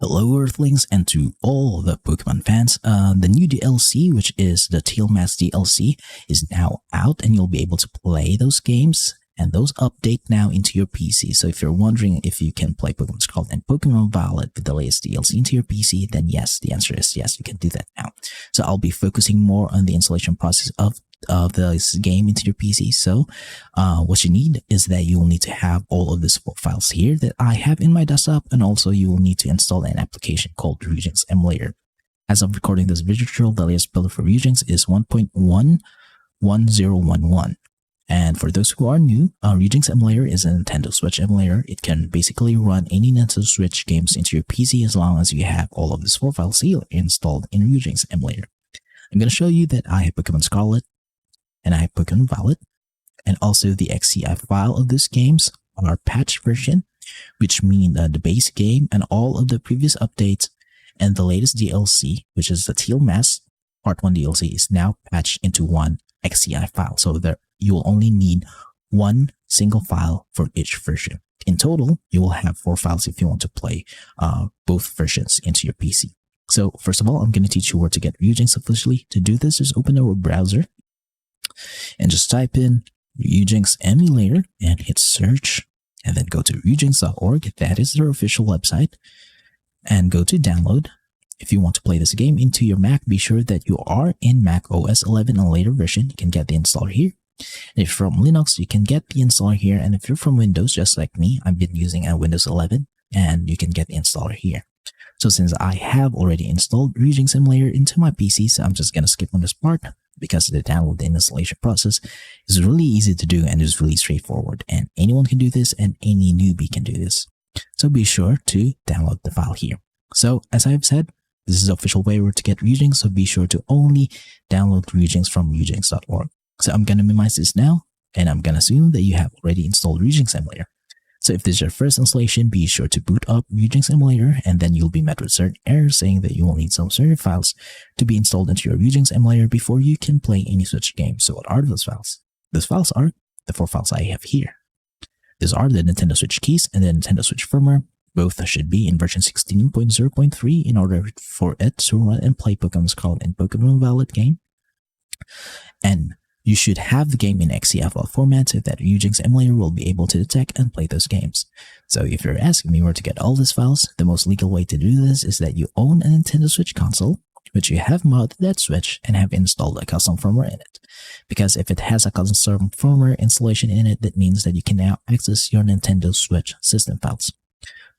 Hello Earthlings, and to all the Pokemon fans, the new DLC, which is the Teal Mask DLC, is now out and you'll be able to play those games and those update now into your PC. So if you're wondering if you can play Pokemon Scarlet and Pokemon Violet with the latest DLC into your PC, then yes, the answer is yes, you can do that now. So I'll be focusing more on the installation process of this game into your PC. So what you need is that you will need to have all of these files here that I have in my desktop, and also you will need to install an application called Ryujinx Emulator. As of recording this video, the latest build for Ryujinx is 1.11011. And for those who are new, Ryujinx Emulator is a Nintendo Switch emulator. It can basically run any Nintendo Switch games into your PC as long as you have all of these 4 files here installed in Ryujinx Emulator. I'm going to show you that I have Pokemon Scarlet and I have Pokemon Violet, and also the XCI file of these games are patched version, which means the base game and all of the previous updates and the latest DLC, which is the Teal Mask Part 1 DLC, is now patched into one XCI file. So there you will only need one single file for each version. In total, you will have 4 files if you want to play both versions into your PC. So first of all, I'm going to teach you where to get Ryujinx officially. To do this, just open a web browser and just type in Ryujinx Emulator and hit search, and then go to ryujinx.org. That is their official website, and go to download. If you want to play this game into your Mac, be sure that you are in Mac OS 11 and later version. You can get the installer here. And if you're from Linux, you can get the installer here. And if you're from Windows, just like me, I've been using a Windows 11, and you can get the installer here. So since I have already installed Ryujinx Emulator into my PC, so I'm just going to skip on this part, because the download and installation process is really easy to do and is really straightforward, and anyone can do this and any newbie can do this. So be sure to download the file here. So as I've said, this is the official way where to get Ryujinx, so be sure to only download Ryujinx from ryujinx.org. So I'm going to minimize this now, and I'm going to assume that you have already installed Ryujinx Emulator. So if this is your first installation, be sure to boot up Ryujinx Emulator, and then you'll be met with certain errors saying that you will need some certain files to be installed into your Ryujinx Emulator before you can play any Switch game. So what are those files? Those files are the 4 files I have here. These are the Nintendo Switch keys and the Nintendo Switch firmware. Both should be in version 16.0.3 in order for it to run and play Pokemon Scarlet and Pokemon Violet game. And you should have the game in XCI file format so that Ryujinx Emulator will be able to detect and play those games. So if you're asking me where to get all these files, the most legal way to do this is that you own a Nintendo Switch console, which you have modded that Switch and have installed a custom firmware in it. Because if it has a custom firmware installation in it, that means that you can now access your Nintendo Switch system files.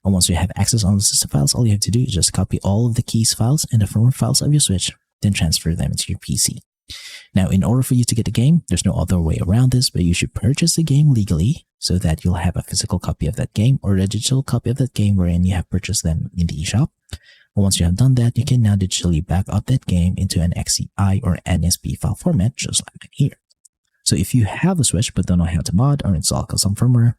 And once you have access on the system files, all you have to do is just copy all of the keys files and the firmware files of your Switch, then transfer them into your PC. Now, in order for you to get the game, there's no other way around this, but you should purchase the game legally so that you'll have a physical copy of that game or a digital copy of that game wherein you have purchased them in the eShop. And once you have done that, you can now digitally back up that game into an XCI or NSP file format, just like here. So if you have a Switch but don't know how to mod or install custom firmware,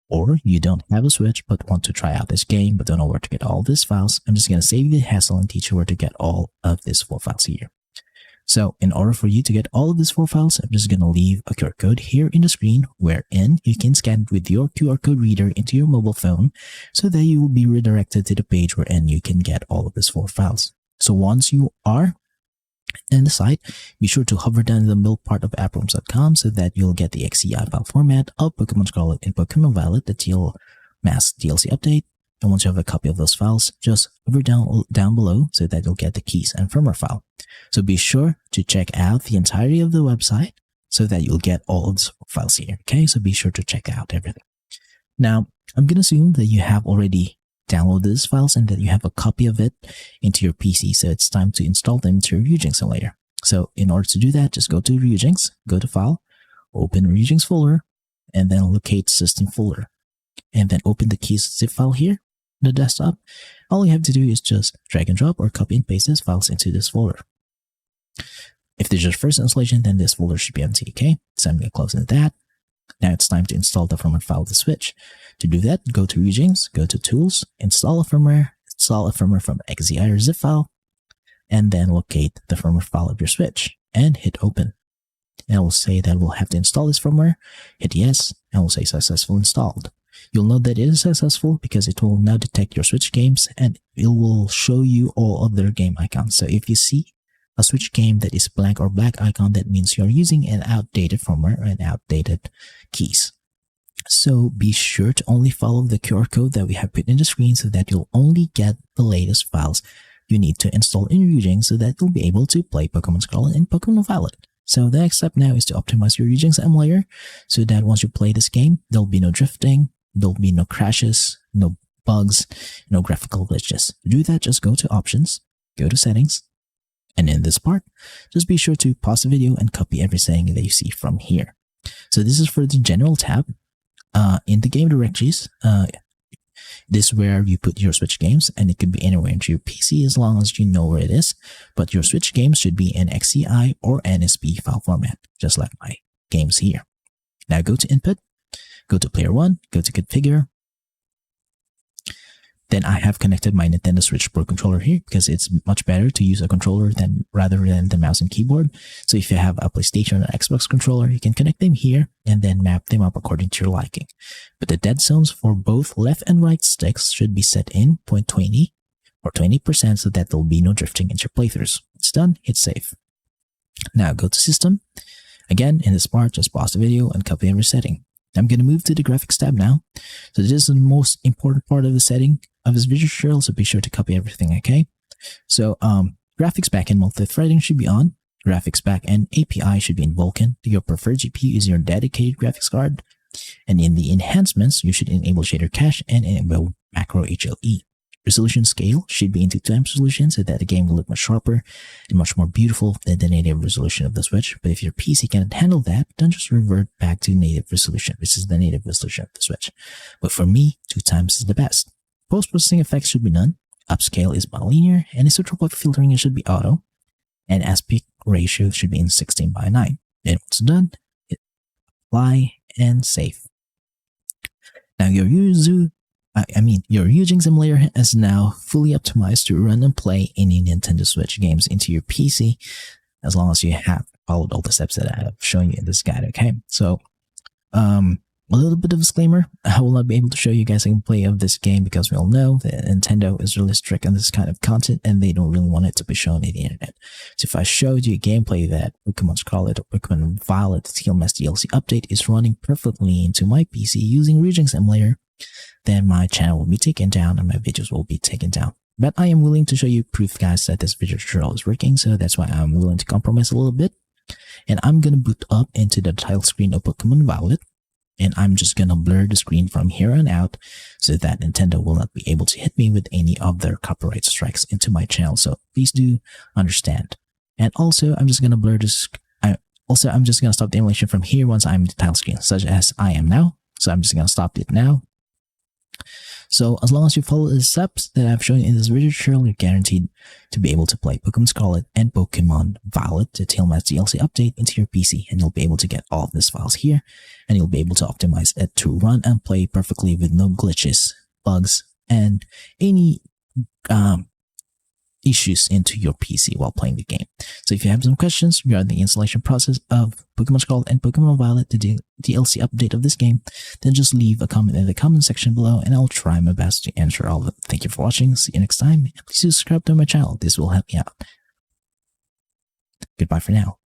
or you don't have a Switch but want to try out this game but don't know where to get all these files, I'm just going to save you the hassle and teach you where to get all of these 4 files here. So in order for you to get all of these 4 files, I'm just going to leave a QR code here in the screen wherein you can scan it with your QR code reader into your mobile phone so that you will be redirected to the page wherein you can get all of these 4 files. So once you are in the site, be sure to hover down the middle part of approoms.com so that you'll get the XCI file format of Pokemon Scarlet and Pokemon Violet, the Teal Mask DLC update. And once you have a copy of those files, just hover down below so that you'll get the keys and firmware file. So be sure to check out the entirety of the website so that you'll get all of the files here. Okay, so be sure to check out everything. Now, I'm going to assume that you have already downloaded these files and that you have a copy of it into your PC. So it's time to install them into your Ryujinx Emulator. So in order to do that, just go to Ryujinx, go to File, open Ryujinx folder, and then locate System folder. And then open the keys zip file here. The desktop. All you have to do is just drag and drop or copy and paste these files into this folder. If this is your first installation, then this folder should be empty, okay? So I'm going to close into that. Now it's time to install the firmware file of the Switch. To do that, go to Ryujinx, go to Tools, install a firmware from XCI or zip file, and then locate the firmware file of your Switch and hit open. And it will say that we'll have to install this firmware. Hit yes, and it will say successful installed. You'll know that it is successful because it will now detect your Switch games and it will show you all other game icons. So if you see a Switch game that is blank or black icon, that means you're using an outdated firmware and outdated keys. So be sure to only follow the QR code that we have put in the screen so that you'll only get the latest files you need to install in Ryujinx so that you'll be able to play Pokémon Scarlet and Pokémon Violet. So the next step now is to optimize your Ryujinx emulator so that once you play this game, there'll be no drifting, there'll be no crashes, no bugs, no graphical glitches. To do that, just go to Options, go to Settings, and in this part, just be sure to pause the video and copy every setting that you see from here. So this is for the General tab. In the game directories, this is where you put your Switch games, and it could be anywhere into your PC as long as you know where it is. But your Switch games should be in XCI or NSP file format, just like my games here. Now go to Input, go to Player 1, go to Configure. Then I have connected my Nintendo Switch Pro controller here because it's much better to use a controller rather than the mouse and keyboard. So if you have a PlayStation or Xbox controller, you can connect them here and then map them up according to your liking. But the dead zones for both left and right sticks should be set in 0.20 or 20% so that there'll be no drifting into your playthroughs. It's done, hit save. Now go to System. Again, in this part, just pause the video and copy every setting. I'm going to move to the Graphics tab now. So this is the most important part of the setting of this video tutorial, so be sure to copy everything, okay? So graphics backend multi-threading should be on. Graphics backend API should be in Vulkan. Your preferred GPU is your dedicated graphics card. And in the enhancements, you should enable shader cache and enable macro HLE. Resolution scale should be in 2x resolution so that the game will look much sharper and much more beautiful than the native resolution of the Switch. But if your PC cannot handle that, then just revert back to native resolution, which is the native resolution of the Switch. But for me, 2x is the best. Post-processing effects should be none. Upscale is bilinear, and isotropic filtering should be auto. And aspect ratio should be in 16:9. Then once done, hit apply and save. Now your Ryujinx Emulator is now fully optimized to run and play any Nintendo Switch games into your PC, as long as you have followed all the steps that I have shown you in this guide, okay? So, a little bit of a disclaimer, I will not be able to show you guys gameplay of this game because we all know that Nintendo is really strict on this kind of content and they don't really want it to be shown on the internet. So if I showed you gameplay that Pokémon Scarlet or Pokémon Violet Teal Mask DLC update is running perfectly into my PC using Ryujinx Emulator, then my channel will be taken down and my videos will be taken down. But I am willing to show you proof, guys, that this video tutorial is working, so that's why I'm willing to compromise a little bit. And I'm gonna boot up into the title screen of Pokémon Violet. And I'm just gonna blur the screen from here on out so that Nintendo will not be able to hit me with any of their copyright strikes into my channel. So please do understand. And also, I'm just gonna blur this. I'm just gonna stop the emulation from here once I'm in the title screen, such as I am now. So I'm just gonna stop it now. So as long as you follow the steps that I've shown in this video tutorial, you're guaranteed to be able to play Pokémon Scarlet and Pokémon Violet, the Teal Mask DLC update, into your PC, and you'll be able to get all of these files here, and you'll be able to optimize it to run and play perfectly with no glitches, bugs, and any issues into your PC while playing the game. So if you have some questions regarding the installation process of Pokémon Scarlet and Pokémon Violet, the DLC update of this game, then just leave a comment in the comment section below and I'll try my best to answer all of them. Thank you for watching. See you next time. And please subscribe to my channel. This will help me out. Goodbye for now.